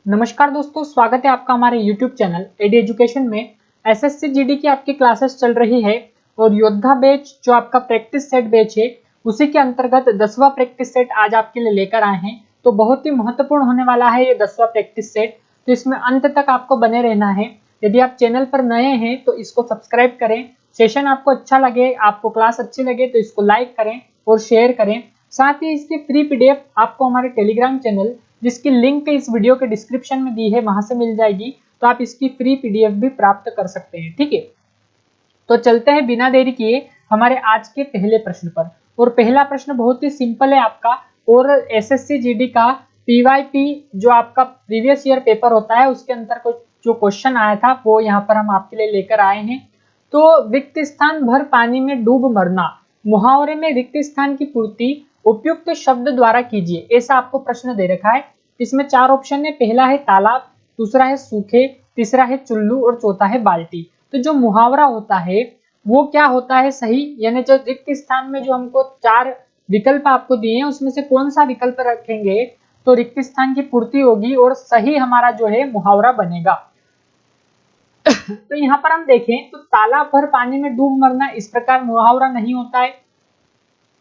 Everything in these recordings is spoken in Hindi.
नमस्कार दोस्तों, स्वागत है आपका हमारे YouTube चैनल एडी एजुकेशन में। एसएससी जीडी की आपकी क्लासेस चल रही है और योद्धा बैच जो आपका प्रैक्टिस सेट बैच है उसी के अंतर्गत 10वां प्रैक्टिस सेट आज आपके लिए लेकर आए हैं। तो बहुत ही महत्वपूर्ण होने वाला है ये 10वां प्रैक्टिस सेट, तो इसमें अंत तक आपको बने रहना है। यदि आप चैनल पर नए हैं तो इसको सब्सक्राइब करें। सेशन आपको अच्छा लगे, आपको क्लास अच्छी लगे तो इसको लाइक करें और शेयर करें। साथ ही इसकी फ्री पीडीएफ आपको हमारे टेलीग्राम चैनल, जिसकी लिंक इस वीडियो के डिस्क्रिप्शन में दी है, वहां से मिल जाएगी। तो आप इसकी फ्री पीडीएफ भी प्राप्त कर सकते हैं। ठीक है, तो चलते हैं बिना देरी किए हमारे आज के पहले प्रश्न पर। और पहला प्रश्न बहुत ही सिंपल है आपका, और एसएससी जीडी का पीवाईपी जो आपका प्रीवियस ईयर पेपर होता है उसके अंदर कुछ जो क्वेश्चन आया था वो यहाँ पर हम आपके लिए लेकर आए हैं। तो रिक्त स्थान भर पानी में डूब मरना, मुहावरे में रिक्त स्थान की पूर्ति उपयुक्त शब्द द्वारा कीजिए, ऐसा आपको प्रश्न दे रखा है। इसमें 4 ऑप्शन है। पहला है तालाब, दूसरा है सूखे, तीसरा है चुल्लू और चौथा है बाल्टी। तो जो मुहावरा होता है वो क्या होता है सही, यानी जो रिक्त स्थान में जो हमको 4 विकल्प आपको दिए हैं उसमें से कौन सा विकल्प रखेंगे तो रिक्त स्थान की पूर्ति होगी और सही हमारा जो है मुहावरा बनेगा। तो यहाँ पर हम देखें तो तालाब भर पानी में डूब मरना, इस प्रकार मुहावरा नहीं होता है।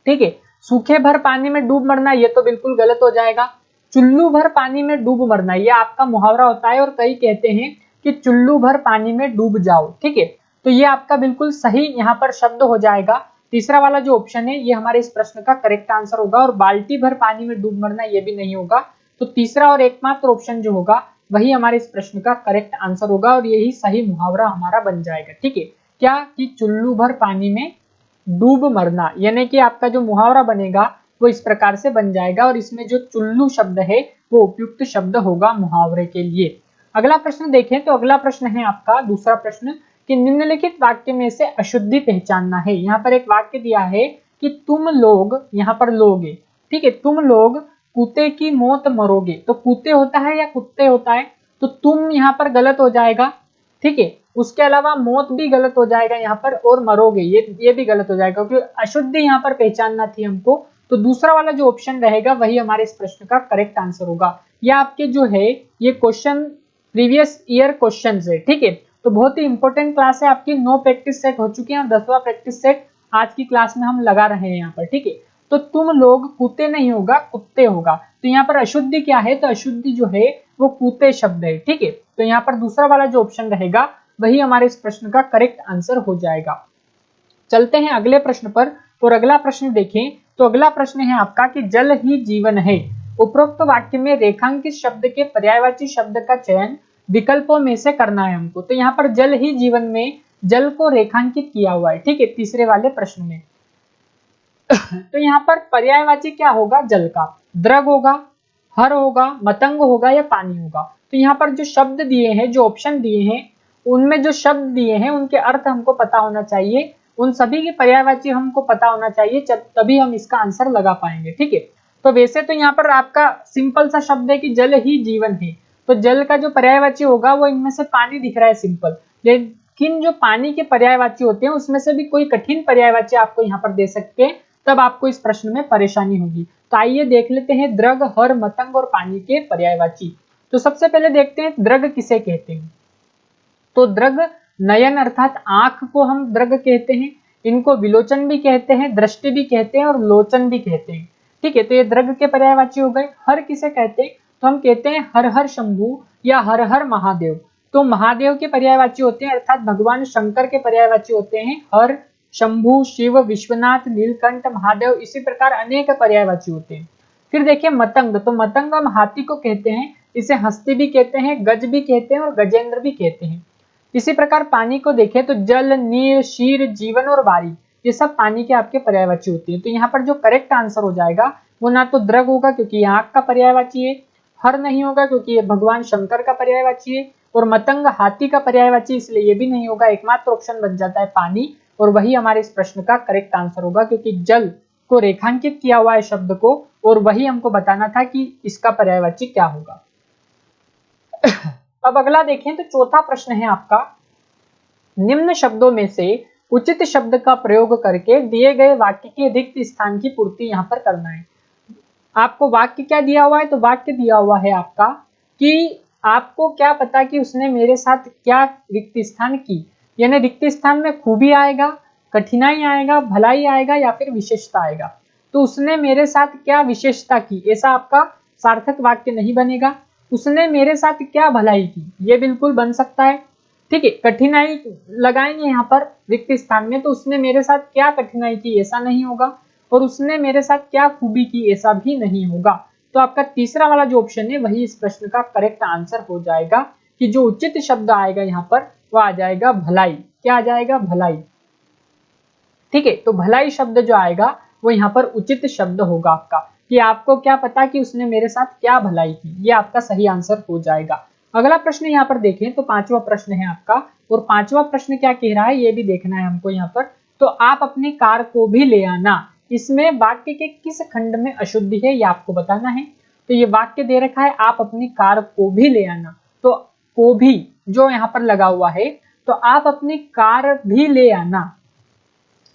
ठीक है, सूखे भर पानी में डूब मरना ये तो बिल्कुल गलत हो जाएगा। चुल्लू भर पानी में डूब मरना ये आपका मुहावरा होता है, और कई कहते हैं कि चुल्लू भर पानी में डूब जाओ। ठीक है, तो ये आपका बिल्कुल सही यहाँ पर शब्द हो जाएगा। तीसरा वाला जो ऑप्शन है ये हमारे इस प्रश्न का करेक्ट आंसर होगा। और बाल्टी भर पानी में डूब मरना ये भी नहीं होगा। तो तीसरा और एकमात्र ऑप्शन जो होगा वही हमारे इस प्रश्न का करेक्ट आंसर होगा और यही सही मुहावरा हमारा बन जाएगा। ठीक है, क्या कि चुल्लू भर पानी में डूब मरना, यानी कि आपका जो मुहावरा बनेगा वो इस प्रकार से बन जाएगा। और इसमें जो चुल्लू शब्द है वो उपयुक्त शब्द होगा मुहावरे के लिए। अगला प्रश्न देखें तो अगला प्रश्न है आपका दूसरा प्रश्न कि निम्नलिखित वाक्य में से अशुद्धि पहचानना है। यहाँ पर एक वाक्य दिया है कि तुम लोग, यहाँ पर लोग है, ठीक है, तुम लोग कुत्ते की मौत मरोगे। तो कुत्ते होता है या कुत्ते होता है, तो तुम यहाँ पर गलत हो जाएगा। ठीक है, उसके अलावा मौत भी गलत हो जाएगा यहाँ पर, और मरोगे ये भी गलत हो जाएगा क्योंकि अशुद्धि यहाँ पर पहचानना थी हमको। तो दूसरा वाला जो ऑप्शन रहेगा वही हमारे इस प्रश्न का करेक्ट आंसर होगा। यह आपके जो है ये क्वेश्चन प्रीवियस ईयर क्वेश्चन है। ठीक है, तो बहुत ही इंपॉर्टेंट क्लास है आपकी। 9 प्रैक्टिस सेट हो चुके हैं और 10वां प्रैक्टिस सेट आज की क्लास में हम लगा रहे हैं यहाँ पर। ठीक है, तो तुम लोग कुत्ते नहीं होगा, कुत्ते होगा। तो यहाँ पर अशुद्धि क्या है, तो अशुद्धि जो है वो कुत्ते शब्द है। ठीक है, तो यहाँ पर दूसरा वाला जो ऑप्शन रहेगा वही हमारे इस प्रश्न का करेक्ट आंसर हो जाएगा। चलते हैं अगले प्रश्न पर। और अगला प्रश्न देखें तो अगला प्रश्न है आपका कि जल ही जीवन है। उपरोक्त वाक्य में रेखांकित शब्द के पर्यायवाची शब्द का चयन विकल्पों में से करना है हमको। तो यहाँ पर जल ही जीवन में जल को रेखांकित किया हुआ है। ठीक है, तीसरे वाले प्रश्न में। तो यहाँ पर पर्यायवाची क्या होगा, जल का, द्रग होगा, हर होगा, मतंग होगा या पानी होगा। तो यहाँ पर जो शब्द दिए हैं, जो ऑप्शन दिए हैं, उनमें जो शब्द दिए हैं उनके अर्थ हमको पता होना चाहिए, उन सभी के पर्यायवाची हमको पता होना चाहिए, तभी हम इसका आंसर लगा पाएंगे। ठीक है, तो वैसे तो यहाँ पर आपका सिंपल सा शब्द है कि जल ही जीवन है, तो जल का जो पर्यायवाची होगा वो इनमें से पानी दिख रहा है, सिंपल। लेकिन जो पानी के पर्यायवाची होते हैं उसमें से भी कोई कठिन पर्यायवाची आपको यहाँ पर दे सकते हैं, तब आपको इस प्रश्न में परेशानी होगी। तो आइए देख लेते हैं द्रग, हर, मतंग और पानी के पर्यायवाची। तो सबसे पहले देखते हैं द्रग किसे कहते हैं। तो द्रग नयन अर्थात आंख को हम द्रग कहते हैं। इनको विलोचन भी कहते हैं, दृष्टि भी कहते हैं और लोचन भी कहते हैं। ठीक है, तो ये द्रग के पर्यायवाची हो गए। हर किसे कहते हैं, तो हम कहते हैं हर हर शंभु या हर हर महादेव। तो महादेव के पर्यायवाची होते हैं, अर्थात भगवान शंकर के पर्यायवाची होते हैं हर, शंभु, शिव, विश्वनाथ, नीलकंठ, महादेव, इसी प्रकार अनेक पर्यायवाची होते हैं। फिर देखिए मतंग, तो मतंग हम हाथी को कहते हैं, इसे हस्ती भी कहते हैं, गज भी कहते हैं और गजेंद्र भी कहते हैं। इसी प्रकार पानी को देखें तो जल, नीर, शीर, जीवन और वारी, ये सब पानी के आपके पर्यायवाची होते हैं। तो यहाँ पर जो करेक्ट आंसर हो जाएगा वो ना तो द्रग होगा क्योंकि ये आंख का पर्यायवाची है, हर नहीं होगा क्योंकि ये भगवान शंकर का पर्यायवाची है, और मतंग हाथी का पर्यायवाची, इसलिए ये भी नहीं होगा। एकमात्र ऑप्शन बन जाता है पानी, और वही हमारे इस प्रश्न का करेक्ट आंसर होगा क्योंकि जल को रेखांकित किया हुआ है शब्द को, और वही हमको बताना था कि इसका पर्यायवाची क्या होगा। अब अगला देखें तो चौथा प्रश्न है आपका, निम्न शब्दों में से उचित शब्द का प्रयोग करके दिए गए वाक्य के रिक्त स्थान की पूर्ति यहाँ पर करना है। आपको वाक्य क्या दिया हुआ है, तो वाक्य दिया हुआ है आपका कि आपको क्या पता कि उसने मेरे साथ क्या रिक्त स्थान की, यानी रिक्त स्थान में खूबी आएगा, कठिनाई आएगा, भलाई आएगा या फिर विशेषता आएगा। तो उसने मेरे साथ क्या विशेषता की, ऐसा आपका सार्थक वाक्य नहीं बनेगा। उसने मेरे साथ क्या भलाई की, ये बिल्कुल बन सकता है। ठीक है, कठिनाई लगाएंगे यहाँ पर रिक्त स्थान में, तो उसने मेरे साथ क्या कठिनाई की, ऐसा नहीं होगा। और उसने मेरे साथ क्या खूबी की, ऐसा भी नहीं होगा। तो आपका तीसरा वाला जो ऑप्शन है वही इस प्रश्न का करेक्ट आंसर हो जाएगा, कि जो उचित शब्द आएगा यहाँ पर वो आ जाएगा भलाई। क्या आ जाएगा, भलाई। ठीक है, तो भलाई शब्द जो आएगा वो यहाँ पर उचित शब्द होगा आपका, कि आपको क्या पता कि उसने मेरे साथ क्या भलाई की, ये आपका सही आंसर हो जाएगा। अगला प्रश्न यहाँ पर देखें तो पांचवा प्रश्न है आपका, और पांचवा प्रश्न क्या कह रहा है ये भी देखना है हमको यहाँ पर। तो आप अपनी कार को भी ले आना, इसमें वाक्य के किस खंड में अशुद्धि है ये आपको बताना है। तो ये वाक्य दे रखा है आप अपनी कार को भी ले आना, तो को भी जो यहाँ पर लगा हुआ है, तो आप अपनी कार भी ले आना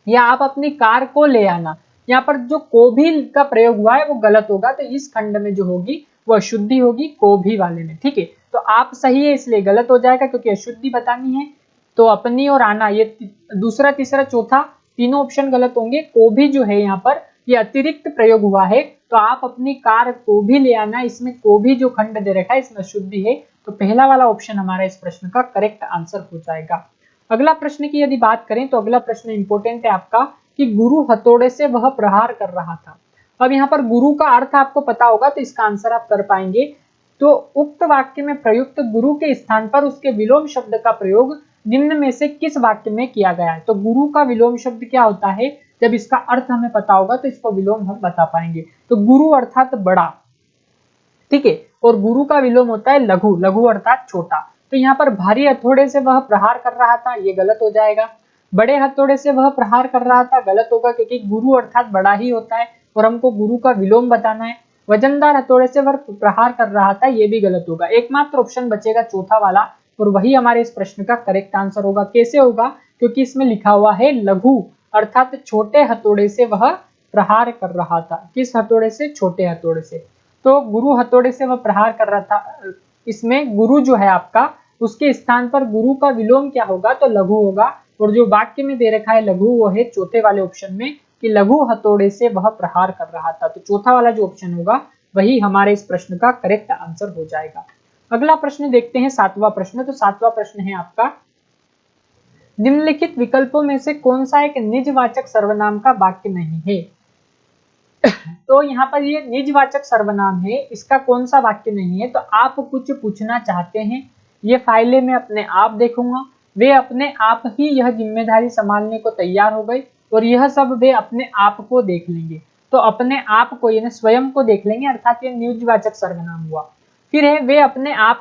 या आप अपनी कार को ले आना, यहाँ पर जो को भी का प्रयोग हुआ है वो गलत होगा। तो इस खंड में जो होगी वो अशुद्धि होगी को भी वाले में। ठीक है, तो आप सही है इसलिए गलत हो जाएगा, क्योंकि अशुद्धि बतानी है। तो अपनी और आना, ये दूसरा तीसरा चौथा तीनों ऑप्शन गलत होंगे। को भी जो है यहाँ पर ये अतिरिक्त प्रयोग हुआ है, तो आप अपनी कार को भी ले आना, इसमें को भी जो खंड दे रखा है इसमें अशुद्धि है। तो पहला वाला ऑप्शन हमारा इस प्रश्न का करेक्ट आंसर हो जाएगा। अगला प्रश्न की यदि बात करें तो अगला प्रश्न इंपॉर्टेंट है आपका, कि गुरु हथौड़े से वह प्रहार कर रहा था। अब यहाँ पर गुरु का अर्थ आपको पता होगा तो इसका आंसर आप कर पाएंगे। तो उक्त वाक्य में प्रयुक्त गुरु के स्थान पर उसके विलोम शब्द का प्रयोग निम्न में से किस वाक्य में किया गया है। तो गुरु का विलोम शब्द क्या होता है, जब इसका अर्थ हमें पता होगा तो इसको विलोम हम बता पाएंगे। तो गुरु अर्थात बड़ा, ठीक है, और गुरु का विलोम होता है लघु, लघु अर्थात छोटा। तो यहाँ पर भारी हथौड़े से वह प्रहार कर रहा था, ये गलत हो जाएगा। बड़े हथौड़े से वह प्रहार कर रहा था, गलत होगा, क्योंकि गुरु अर्थात बड़ा ही होता है और हमको गुरु का विलोम बताना है। वजनदार हथौड़े से वह प्रहार कर रहा था, ये भी गलत होगा। एकमात्र ऑप्शन बचेगा चौथा वाला, और वही हमारे इस प्रश्न का करेक्ट आंसर होगा। कैसे होगा, क्योंकि इसमें लिखा हुआ है लघु अर्थात छोटे हथौड़े से वह प्रहार कर रहा था। किस हथौड़े से, छोटे हथौड़े से। तो गुरु हथौड़े से वह प्रहार कर रहा था, इसमें गुरु जो है आपका, उसके स्थान पर गुरु का विलोम क्या होगा, तो लघु होगा। और जो वाक्य में दे रखा है लघु, वो है चौथे वाले ऑप्शन में, कि लघु हथौड़े से वह प्रहार कर रहा था। तो चौथा वाला जो ऑप्शन होगा वही हमारे इस प्रश्न का करेक्ट आंसर हो जाएगा। अगला प्रश्न देखते हैं, सातवां प्रश्न। तो सातवां प्रश्न है आपका, निम्नलिखित विकल्पों में से कौन सा एक निजवाचक सर्वनाम का वाक्य नहीं है। तो यहाँ पर ये निजवाचक सर्वनाम है, इसका कौन सा वाक्य नहीं है। तो आप कुछ पूछना चाहते हैं, ये फाइलें मैं अपने आप देखूंगा, वे अपने आप ही यह जिम्मेदारी संभालने को तैयार हो गए, और यह सब वे अपने आप को देख लेंगे। तो अपने आप को यानी स्वयं को देख लेंगे, अर्थात ये निजवाचक सर्वनाम हुआ। फिर है वे अपने आप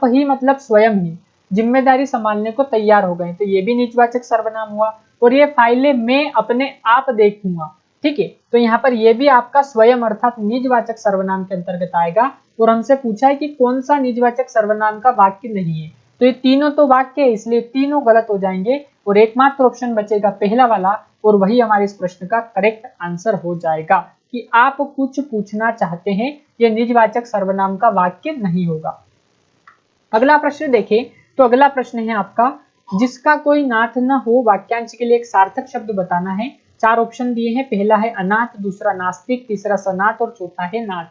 ही मतलब स्वयं ही जिम्मेदारी संभालने को तैयार हो गए, तो ये भी निजवाचक सर्वनाम हुआ। और ये फाइलें मैं अपने आप देखूंगा, ठीक है, तो यहाँ पर ये भी आपका स्वयं अर्थात निजवाचक सर्वनाम के अंतर्गत आएगा। और हमसे पूछा है कि कौन सा निजवाचक सर्वनाम का वाक्य नहीं है, तो ये तीनों तो वाक्य है, इसलिए तीनों गलत हो जाएंगे, और एकमात्र ऑप्शन बचेगा पहला वाला, और वही हमारे इस प्रश्न का करेक्ट आंसर हो जाएगा, कि आप कुछ पूछना चाहते हैं, यह निजवाचक सर्वनाम का वाक्य नहीं होगा। अगला प्रश्न देखें, तो अगला प्रश्न है आपका, जिसका कोई नाथ न हो वाक्यांश के लिए एक सार्थक शब्द बताना है। चार ऑप्शन दिए हैं, पहला है अनाथ, दूसरा नास्तिक, तीसरा सनाथ और चौथा है नाथ।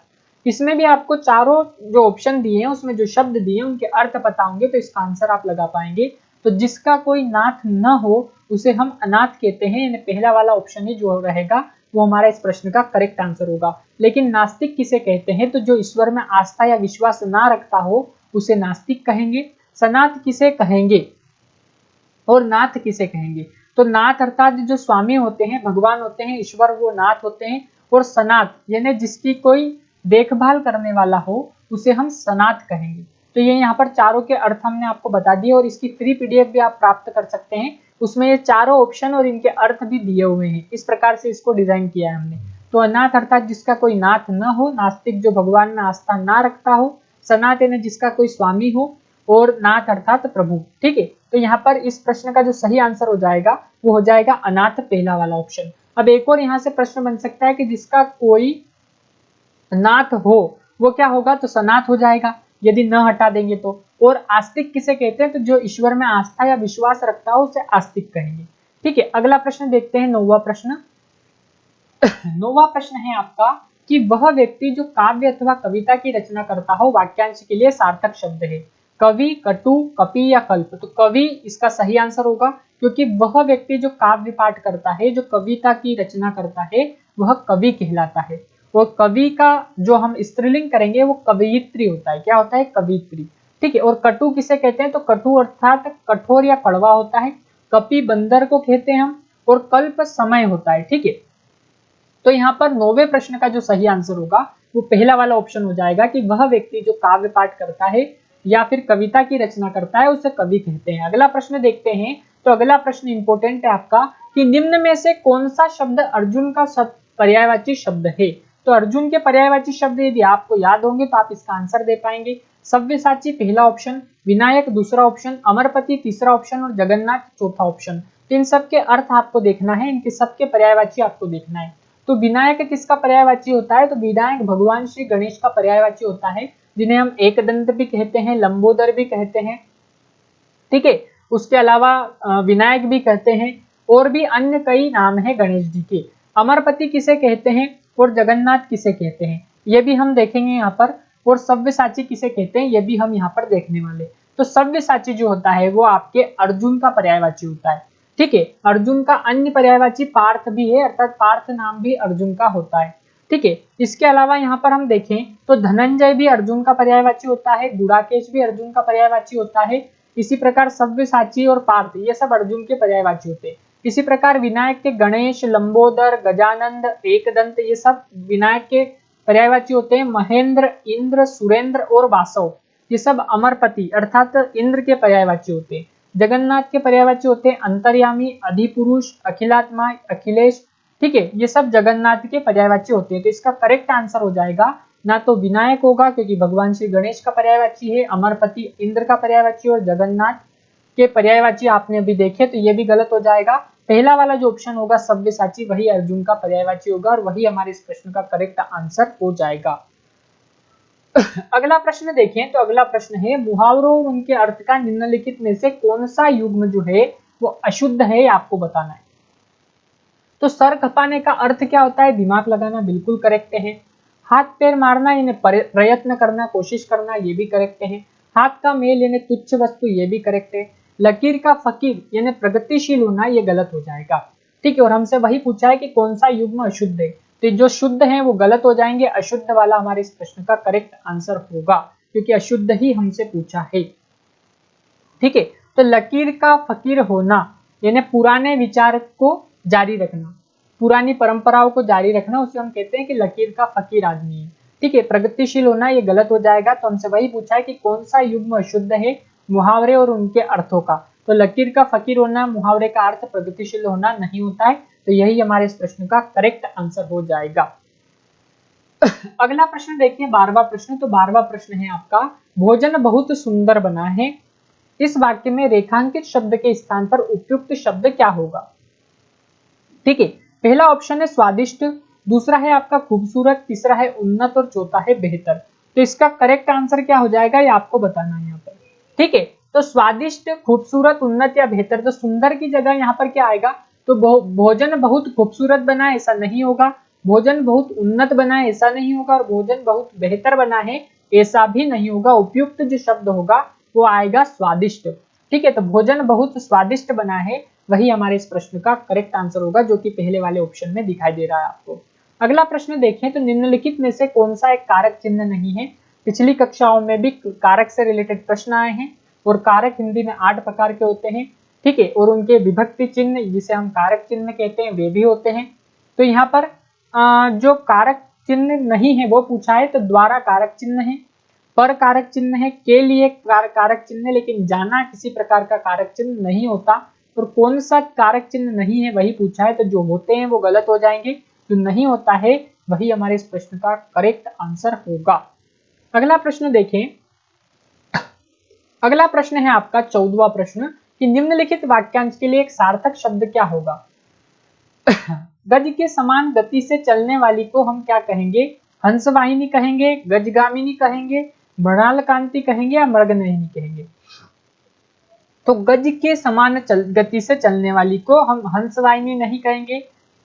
इसमें भी आपको चारों जो ऑप्शन दिए हैं उसमें जो शब्द दिए हैं उनके अर्थ पता होंगे तो इसका आंसर आप लगा पाएंगे। तो जिसका कोई नाथ न हो उसे हम अनाथ कहते हैं, यानी पहला वाला ऑप्शन ही जो रहेगा वो हमारा इस प्रश्न का करेक्ट आंसर होगा। लेकिन नास्तिक किसे कहते हैं, तो जो ईश्वर में आस्था या विश्वास ना रखता हो उसे नास्तिक कहेंगे। सनाथ किसे कहेंगे और नाथ किसे कहेंगे, तो नाथ अर्थात जो स्वामी होते हैं, भगवान होते हैं, ईश्वर, वो नाथ होते हैं। और सनाथ यानी जिसकी कोई देखभाल करने वाला हो उसे हम सनाथ कहेंगे। तो ये यहाँ पर चारों के अर्थ हमने आपको बता दिए, और इसकी फ्री पीडीएफ भी आप प्राप्त कर सकते हैं, उसमें ये चारों ऑप्शन और इनके अर्थ भी दिए हुए हैं। इस प्रकार से इसको डिजाइन किया है हमने। तो अनाथ अर्थात जिसका कोई नाथ न हो, नास्तिक जो भगवान में आस्था ना रखता हो, सनाथ यानी जिसका कोई स्वामी हो, और नाथ अर्थात प्रभु, ठीक है। तो यहाँ पर इस प्रश्न का जो सही आंसर हो जाएगा वो हो जाएगा अनाथ, पहला वाला ऑप्शन। अब एक और यहाँ से प्रश्न बन सकता है कि जिसका कोई नाथ हो वो क्या होगा, तो सनाथ हो जाएगा। यदि न हटा देंगे तो। और आस्तिक किसे कहते हैं, तो जो ईश्वर में आस्था या विश्वास रखता हो उसे आस्तिक कहेंगे। ठीक है, अगला प्रश्न देखते हैं, 9वां प्रश्न। 9वां प्रश्न है आपका कि वह व्यक्ति जो काव्य अथवा कविता की रचना करता हो वाक्यांश के लिए सार्थक शब्द है। कवि, कटु, कपि या कल्प। तो कवि इसका सही आंसर होगा, क्योंकि वह व्यक्ति जो काव्य पाठ करता है, जो कविता की रचना करता है, वह कवि कहलाता है। और कवि का जो हम स्त्रीलिंग करेंगे वो कवयित्री होता है। क्या होता है? कवयित्री। ठीक है, और कटु किसे कहते हैं, तो कटु अर्थात कठोर या कड़वा होता है। कपि बंदर को कहते हैं हम, और कल्प समय होता है। ठीक है, तो यहाँ पर 9वें प्रश्न का जो सही आंसर होगा वो पहला वाला ऑप्शन हो जाएगा कि वह व्यक्ति जो काव्य पाठ करता है या फिर कविता की रचना करता है उसे कवि कहते हैं। अगला प्रश्न देखते हैं, तो अगला प्रश्न इंपॉर्टेंट है आपका कि निम्न में से कौन सा शब्द अर्जुन का पर्यायवाची शब्द है। तो अर्जुन के पर्यायवाची शब्द यदि आपको याद होंगे तो आप इसका आंसर दे पाएंगे। सव्यसाची पहला ऑप्शन, विनायक दूसरा ऑप्शन, अमरपति तीसरा ऑप्शन और जगन्नाथ चौथा ऑप्शन। तो इन सबके अर्थ आपको देखना है, इनके सबके पर्यायवाची आपको देखना है। तो विनायक किसका पर्यायवाची होता है, तो विनायक भगवान श्री गणेश का पर्यायवाची होता है, जिन्हें हम एकदंत भी कहते हैं, लंबोदर भी कहते हैं। ठीक है, उसके अलावा विनायक भी कहते हैं, और भी अन्य कई नाम है गणेश जी के। अमरपति किसे कहते हैं और जगन्नाथ किसे कहते हैं ये भी हम देखेंगे यहाँ पर। और सव्यसाची किसे कहते हैं ये भी हम यहाँ पर देखने वाले। तो सव्यसाची जो होता है वो आपके अर्जुन का पर्यायवाची होता है। ठीक है, अर्जुन का अन्य पर्यायवाची पार्थ भी है, अर्थात पार्थ नाम भी अर्जुन का होता है। ठीक है, इसके अलावा यहाँ पर हम देखें तो धनंजय भी अर्जुन का पर्यायवाची होता है, गुड़ाकेश भी अर्जुन का पर्यायवाची होता है। इसी प्रकार सव्यसाची और पार्थ ये सब अर्जुन के पर्यायवाची होते हैं। इसी प्रकार विनायक के गणेश, लंबोदर, गजानंद, एकदंत ये सब विनायक के पर्यायवाची होते हैं। महेंद्र, इंद्र, सुरेंद्र और वासव ये सब अमरपति अर्थात इंद्र के पर्यायवाची होते हैं। जगन्नाथ के पर्यायवाची होते हैं अंतर्यामी, अधिपुरुष, अखिलात्मा, अखिलेश। ठीक है, ये सब जगन्नाथ के पर्यायवाची होते हैं। तो इसका करेक्ट आंसर हो जाएगा ना तो विनायक होगा क्योंकि भगवान श्री गणेश का पर्यायवाची है, अमरपति इंद्र का पर्यायवाची और जगन्नाथ के पर्यायवाची आपने अभी देखे, तो ये भी गलत हो जाएगा। पहला वाला जो ऑप्शन होगा सव्यसाची वही अर्जुन का पर्यायवाची होगा और वही हमारे इस प्रश्न का करेक्ट आंसर हो जाएगा। अगला प्रश्न देखें, तो अगला प्रश्न है मुहावरों उनके अर्थ का निम्नलिखित में से कौन सा युग्म जो है वो अशुद्ध है आपको बताना है। तो सर खपाने का अर्थ क्या होता है, दिमाग लगाना, बिल्कुल करेक्ट है। हाथ पैर मारना यानी प्रयत्न करना, कोशिश करना, ये भी करेक्ट है। हाथ का मेल यानी तुच्छ वस्तु, ये भी करेक्ट है। लकीर का फकीर यानी प्रगतिशील होना, ये गलत हो जाएगा। ठीक है, और हमसे वही पूछा है कि कौन सा युग्म अशुद्ध है, तो जो शुद्ध है वो गलत हो जाएंगे। अशुद्ध वाला हमारे इस प्रश्न का करेक्ट आंसर होगा क्योंकि अशुद्ध ही हमसे पूछा है। ठीक है, तो लकीर का फकीर होना यानी पुराने विचार को जारी रखना, पुरानी परंपराओं को जारी रखना, उसे हम कहते हैं कि लकीर का फकीर आदमी है। ठीक है, प्रगतिशील होना ये गलत हो जाएगा। तो हमसे वही पूछा है कि कौन सा युग्म अशुद्ध है, मुहावरे और उनके अर्थों का। तो लकीर का फकीर होना, मुहावरे का अर्थ प्रगतिशील होना नहीं होता है, तो यही हमारे इस प्रश्न का करेक्ट आंसर हो जाएगा। अगला प्रश्न देखिए 12वां प्रश्न। तो 12वां प्रश्न है आपका भोजन बहुत सुंदर बना है, इस वाक्य में रेखांकित शब्द के स्थान पर उपयुक्त शब्द क्या होगा। ठीक है, पहला ऑप्शन है स्वादिष्ट, दूसरा है आपका खूबसूरत, तीसरा है उन्नत और चौथा है बेहतर। तो इसका करेक्ट आंसर क्या हो जाएगा ये आपको बताना है यहाँ पर। ठीक है, तो स्वादिष्ट, खूबसूरत, उन्नत या बेहतर। तो सुंदर की जगह यहाँ पर क्या आएगा, तो भोजन बहुत खूबसूरत बना है ऐसा नहीं होगा, भोजन बहुत उन्नत बना है ऐसा नहीं होगा, और भोजन बहुत बेहतर बना है ऐसा भी नहीं होगा। उपयुक्त जो शब्द होगा वो आएगा स्वादिष्ट। ठीक है, तो भोजन बहुत स्वादिष्ट बना है वही हमारे इस प्रश्न का करेक्ट आंसर होगा, जो कि पहले वाले ऑप्शन में दिखाई दे रहा है आपको। अगला प्रश्न देखें, तो निम्नलिखित में से कौन सा एक कारक चिन्ह नहीं है। पिछली कक्षाओं में भी कारक से रिलेटेड प्रश्न आए हैं, और कारक हिंदी में 8 प्रकार के होते हैं। ठीक है, और उनके विभक्ति चिन्ह जिसे हम कारक चिन्ह कहते हैं वे भी होते हैं। तो यहाँ पर जो कारक चिन्ह नहीं है वो पूछा है, तो द्वारा कारक चिन्ह है, पर कारक चिन्ह है, के लिए कारक चिन्ह है, लेकिन जाना किसी प्रकार का कारक चिन्ह नहीं होता। और कौन सा कारक चिन्ह नहीं है वही पूछा है, तो जो होते हैं वो गलत हो जाएंगे, जो नहीं होता है वही हमारे इस प्रश्न का करेक्ट आंसर होगा। अगला प्रश्न देखें, अगला प्रश्न है आपका 14वां प्रश्न कि निम्नलिखित वाक्यांश के लिए एक सार्थक शब्द क्या होगा। गज के समान गति से चलने वाली को हम क्या कहेंगे, हंसवाहिनी कहेंगे, गजगामिनी कहेंगे, मृणाल कांति कहेंगे या मृगनयनी कहेंगे? तो गज के समान गति से चलने वाली को हम हंसवाहिनी नहीं कहेंगे,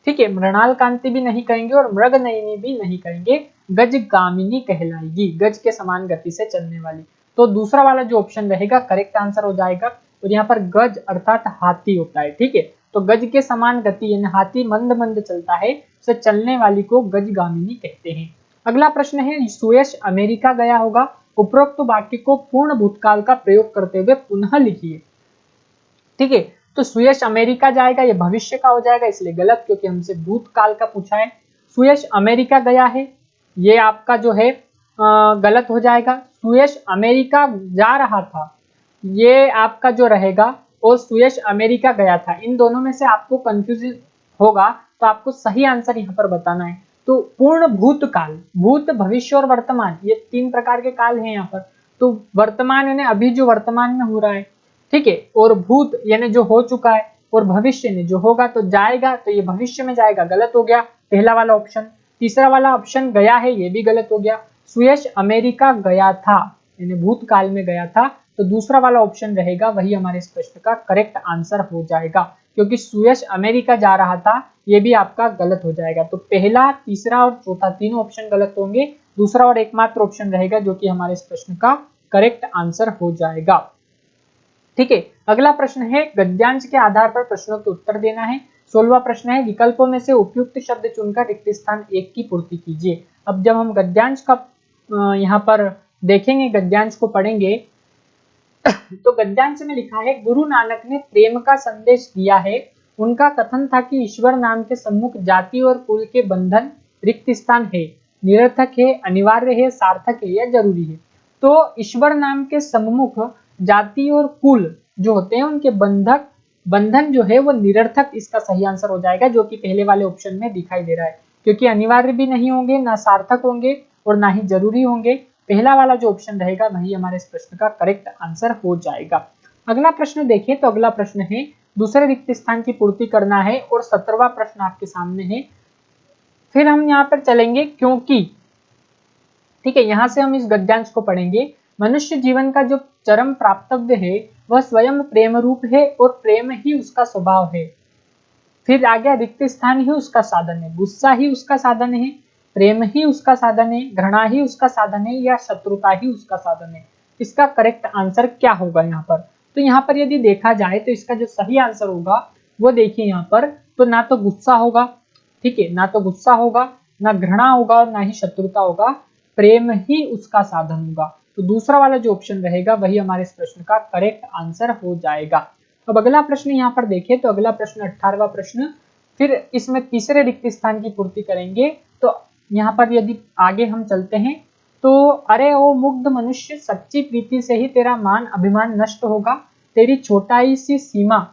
ठीक है, मृणाल कांति भी नहीं कहेंगे और मृगनयनी भी नहीं कहेंगे, गजगामिनी कहलाएगी, गज के समान गति से चलने वाली। तो दूसरा वाला जो ऑप्शन रहेगा करेक्ट आंसर हो जाएगा। और यहाँ पर गज अर्थात हाथी होता है, ठीक है, तो गज के समान गति यानी हाथी मंद मंद चलता है, उसे चलने वाली को गजगामिनी कहते हैं। अगला प्रश्न है, सुयश अमेरिका गया होगा, उपरोक्त वाक्य को पूर्ण भूतकाल का प्रयोग करते हुए पुनः लिखिए, ठीक है। तो सुयश अमेरिका जाएगा, ये भविष्य का हो जाएगा इसलिए गलत, क्योंकि हमसे भूतकाल का पूछा है। सुयश अमेरिका गया है, ये आपका जो है गलत हो जाएगा। सुयश अमेरिका जा रहा था, ये आपका जो रहेगा वो सुयश अमेरिका गया था। इन दोनों में से आपको कंफ्यूजन होगा तो आपको सही आंसर यहाँ पर बताना है। तो पूर्ण भूतकाल, भूत भविष्य और वर्तमान, ये तीन प्रकार के काल हैं यहाँ पर। तो वर्तमान यानी अभी जो वर्तमान में हो रहा है, ठीक है, और भूत यानी जो हो चुका है, और भविष्य ने जो होगा, तो जाएगा तो ये भविष्य में जाएगा, गलत हो गया पहला वाला ऑप्शन। तीसरा वाला ऑप्शन गया है, ये भी गलत हो गया। सुयश अमेरिका गया था यानी भूतकाल में गया था, तो दूसरा वाला ऑप्शन रहेगा वही हमारे इस प्रश्न का करेक्ट आंसर हो जाएगा, क्योंकि सुयश अमेरिका जा रहा था ये भी आपका गलत हो जाएगा। तो पहला, तीसरा और चौथा तीनों ऑप्शन गलत होंगे, दूसरा और एकमात्र ऑप्शन रहेगा जो कि हमारे इस प्रश्न का करेक्ट आंसर हो जाएगा, ठीक है। अगला प्रश्न है, गद्यांश के आधार पर प्रश्नों के उत्तर देना है। 16वां प्रश्न है, विकल्पों में से उपयुक्त शब्द चुनकर रिक्त स्थान 1 की पूर्ति कीजिए। अब जब हम गद्यांश का यहाँ पर देखेंगे, गद्यांश को पढ़ेंगे, तो गद्यांश में लिखा है, गुरु नानक ने प्रेम का संदेश दिया है। उनका कथन था कि ईश्वर नाम के सम्मुख जाति और कुल के बंधन रिक्त स्थान है, निरर्थक है, अनिवार्य है, सार्थक है या जरूरी है। तो ईश्वर नाम के सम्मुख जाति और कुल जो होते हैं उनके बंधन जो है वो निरर्थक, इसका सही आंसर हो जाएगा, जो कि पहले वाले ऑप्शन में दिखाई दे रहा है, क्योंकि अनिवार्य भी नहीं होंगे, ना सार्थक होंगे और ना ही जरूरी होंगे। पहला वाला जो ऑप्शन रहेगा वही हमारे इस प्रश्न का करेक्ट आंसर हो जाएगा। अगला प्रश्न देखिए, तो अगला प्रश्न है, दूसरे रिक्त स्थान की पूर्ति करना है और 17वां प्रश्न आपके सामने है। फिर हम यहाँ पर चलेंगे क्योंकि, ठीक है, यहाँ से हम इस गद्यांश को पढ़ेंगे। मनुष्य जीवन का जो चरम प्राप्तव्य है वह स्वयं प्रेम रूप है और प्रेम ही उसका स्वभाव है। फिर आ गया, रिक्त स्थान ही उसका साधन है, गुस्सा ही उसका साधन है, प्रेम ही उसका साधन है, घृणा ही उसका साधन है या शत्रुता ही उसका साधन है। इसका करेक्ट आंसर क्या होगा यहाँ पर? तो यहाँ पर यदि देखा जाए तो इसका जो सही आंसर होगा वो देखिए यहाँ पर, तो ना तो गुस्सा होगा, ठीक है, ना तो गुस्सा होगा, ना घृणा होगा और ना ही शत्रुता होगा, प्रेम ही उसका साधन होगा। तो दूसरा वाला जो ऑप्शन रहेगा वही हमारे इस प्रश्न का करेक्ट आंसर हो जाएगा। अब अगला प्रश्न यहाँ पर देखें, तो अगला प्रश्न 18वां प्रश्न, फिर इसमें तीसरे रिक्त स्थान की पूर्ति करेंगे। तो यहाँ पर यदि आगे हम चलते हैं, तो अरे ओ मुग्ध मनुष्य, सच्ची प्रीति से ही तेरा मान अभिमान नष्ट होगा, तेरी छोटाई सी सीमा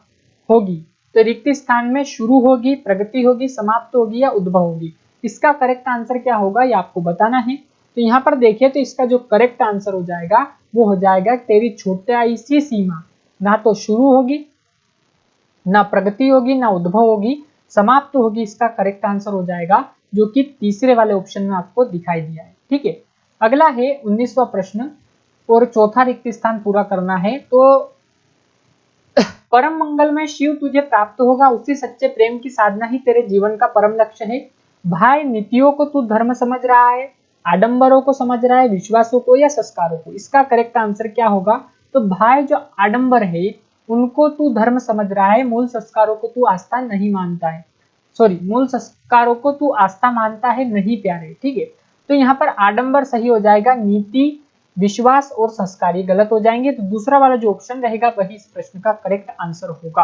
होगी। तो रिक्त स्थान में शुरू होगी, प्रगति होगी, समाप्त होगी या उद्भव होगी। इसका करेक्ट आंसर क्या होगा ये आपको बताना है। तो यहाँ पर देखिए, तो इसका जो करेक्ट आंसर हो जाएगा वो हो जाएगा तेरी छोटाई सी सीमा, ना तो शुरू होगी, ना प्रगति होगी, ना उद्भव होगी, समाप्त होगी। इसका करेक्ट आंसर हो जाएगा जो कि तीसरे वाले ऑप्शन में आपको दिखाई दिया है, ठीक है। अगला है 19वां प्रश्न और चौथा रिक्त स्थान पूरा करना है। तो परम मंगल में शिव तुझे प्राप्त होगा, उसी सच्चे प्रेम की साधना ही तेरे जीवन का परम लक्ष्य है। भाई, नीतियों को तू धर्म समझ रहा है, आडंबरों को समझ रहा है, विश्वासों को या संस्कारों को। इसका करेक्ट आंसर क्या होगा? तो भाई, जो आडंबर है उनको तू धर्म समझ रहा है, मूल संस्कारों को तू आस्था नहीं मानता है, सॉरी, मूल संस्कारों को तू आस्था मानता है नहीं प्यारे, ठीक है। तो यहाँ पर आडंबर सही हो जाएगा, नीति, विश्वास और संस्कार ये गलत हो जाएंगे। तो दूसरा वाला जो ऑप्शन रहेगा वही इस प्रश्न का करेक्ट आंसर होगा।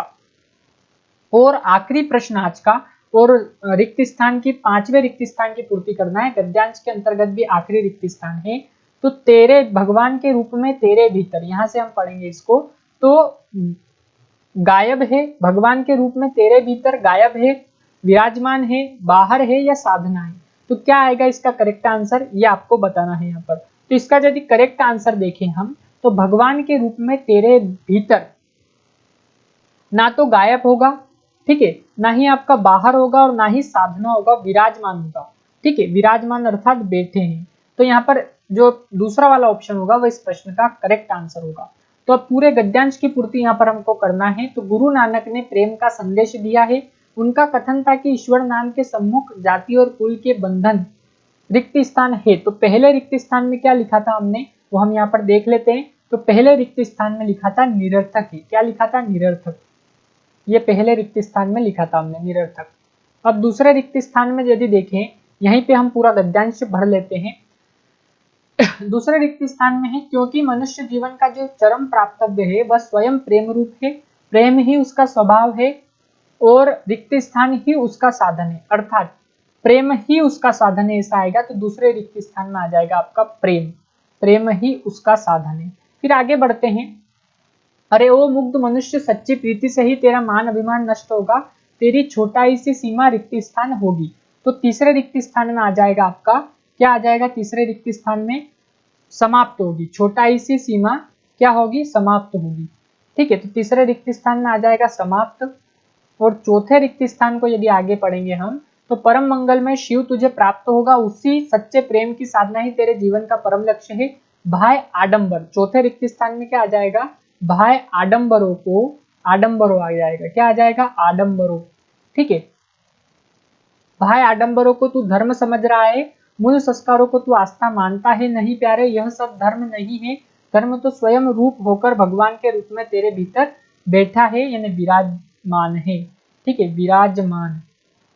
और आखिरी प्रश्न आज का, और रिक्त स्थान की, 5वें रिक्त स्थान की पूर्ति करना है। गद्यांश के अंतर्गत भी आखिरी रिक्त स्थान है। तो तेरे भगवान के रूप में तेरे भीतर, यहां से हम पढ़ेंगे इसको, तो गायब है, भगवान के रूप में तेरे भीतर गायब है, विराजमान है, बाहर है या साधना है। तो क्या आएगा इसका करेक्ट आंसर, ये आपको बताना है यहाँ पर। तो इसका यदि करेक्ट आंसर देखें हम, तो भगवान के रूप में तेरे भीतर ना तो गायब होगा, ठीक है, ना ही आपका बाहर होगा और ना ही साधना होगा, विराजमान होगा, ठीक है, विराजमान अर्थात बैठे हैं। तो यहाँ पर जो दूसरा वाला ऑप्शन होगा वो इस प्रश्न का करेक्ट आंसर होगा। तो अब पूरे गद्यांश की पूर्ति यहाँ पर हमको करना है। तो गुरु नानक ने प्रेम का संदेश दिया है। उनका कथन था कि ईश्वर नाम के सम्मुख जाति और कुल के बंधन रिक्त स्थान है। तो पहले रिक्त स्थान में क्या लिखा था हमने, वो हम यहाँ पर देख लेते हैं। तो पहले रिक्त स्थान में लिखा था निरर्थक है। क्या लिखा था, निरर्थक। ये पहले रिक्त स्थान में लिखा था हमने, निरर्थक। अब दूसरे रिक्त स्थान में यदि देखें, यहीं पे हम पूरा गद्यांश भर लेते हैं। दूसरे रिक्त स्थान में है, क्योंकि मनुष्य जीवन का जो चरम प्राप्तव्य है वह स्वयं प्रेम रूप है, प्रेम ही उसका स्वभाव है और रिक्त स्थान ही उसका साधन है। अर्थात प्रेम ही उसका साधन है, ऐसा आएगा। तो दूसरे रिक्त स्थान में आ जाएगा आपका प्रेम, प्रेम ही उसका साधन है। फिर आगे बढ़ते हैं। अरे ओ मुग्ध मनुष्य, सच्ची प्रीति से ही तेरा मान अभिमान नष्ट होगा, तेरी छोटाई सी सीमा रिक्त स्थान होगी। तो तीसरे रिक्त स्थान में आ जाएगा आपका, क्या आ जाएगा तीसरे रिक्त स्थान में, समाप्त होगी। छोटाई सी सीमा क्या होगी, समाप्त होगी। ठीक है, तो तीसरे रिक्त स्थान में आ जाएगा समाप्त। और चौथे रिक्त स्थान को यदि आगे पढ़ेंगे हम, तो परम मंगल में शिव तुझे प्राप्त होगा, उसी सच्चे प्रेम की साधना ही तेरे जीवन का परम लक्ष्य है। भाई आडंबर, चौथे रिक्त स्थान में क्या आ जाएगा, भाई आडंबरों को, आडंबरों आ जाएगा। क्या आ जाएगा, आडंबरों। ठीक है, भाई आडंबरों को तू धर्म समझ रहा है, मूल संस्कारों को तू आस्था मानता है। नहीं प्यारे, यह सब धर्म नहीं है। धर्म तो स्वयं रूप होकर भगवान के रूप में तेरे भीतर बैठा है, यानी विराजमान है। ठीक है, विराजमान,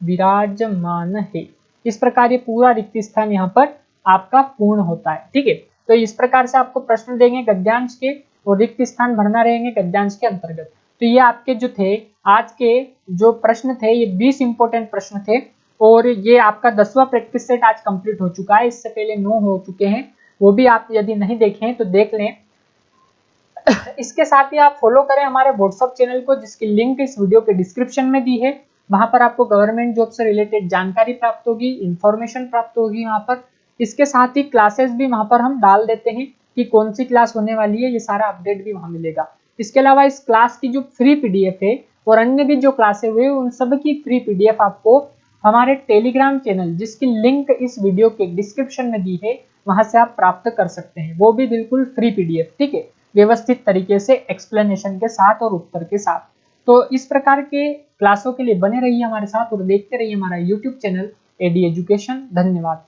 विराजमान है। इस प्रकार ये पूरा रिक्त स्थान यहाँ पर आपका पूर्ण होता है। ठीक है, तो इस प्रकार से आपको प्रश्न देंगे गद्यांश के और रिक्त स्थान भरना रहेंगे गद्यांश के अंतर्गत। तो ये आपके जो थे आज के जो प्रश्न थे, ये 20 इंपॉर्टेंट प्रश्न थे और ये आपका 10वां प्रैक्टिस सेट आज कंप्लीट हो चुका है। इससे पहले 9 हो चुके हैं, वो भी आप यदि नहीं देखें तो देख लें। इसके साथ ही आप फॉलो करें हमारे व्हाट्सएप चैनल को, जिसकी लिंक इस वीडियो के डिस्क्रिप्शन में दी है। वहां पर आपको गवर्नमेंट जॉब से रिलेटेड जानकारी प्राप्त होगी, इंफॉर्मेशन प्राप्त होगी वहां पर। इसके साथ ही क्लासेस भी वहां पर हम डाल देते हैं कि कौन सी क्लास होने वाली है, ये सारा अपडेट भी वहां मिलेगा। इसके अलावा इस क्लास की जो फ्री पीडीएफ है और अन्य भी जो क्लासेस हुए उन सब की फ्री पीडीएफ आपको हमारे टेलीग्राम चैनल, जिसकी लिंक इस वीडियो के डिस्क्रिप्शन में दी है, वहां से आप प्राप्त कर सकते हैं। वो भी बिल्कुल फ्री पीडीएफ, ठीक है, व्यवस्थित तरीके से एक्सप्लेनेशन के साथ और उत्तर के साथ। तो इस प्रकार के क्लासों के लिए बने रहिए हमारे साथ और देखते रहिए हमारा यूट्यूब चैनल एडी एजुकेशन। धन्यवाद।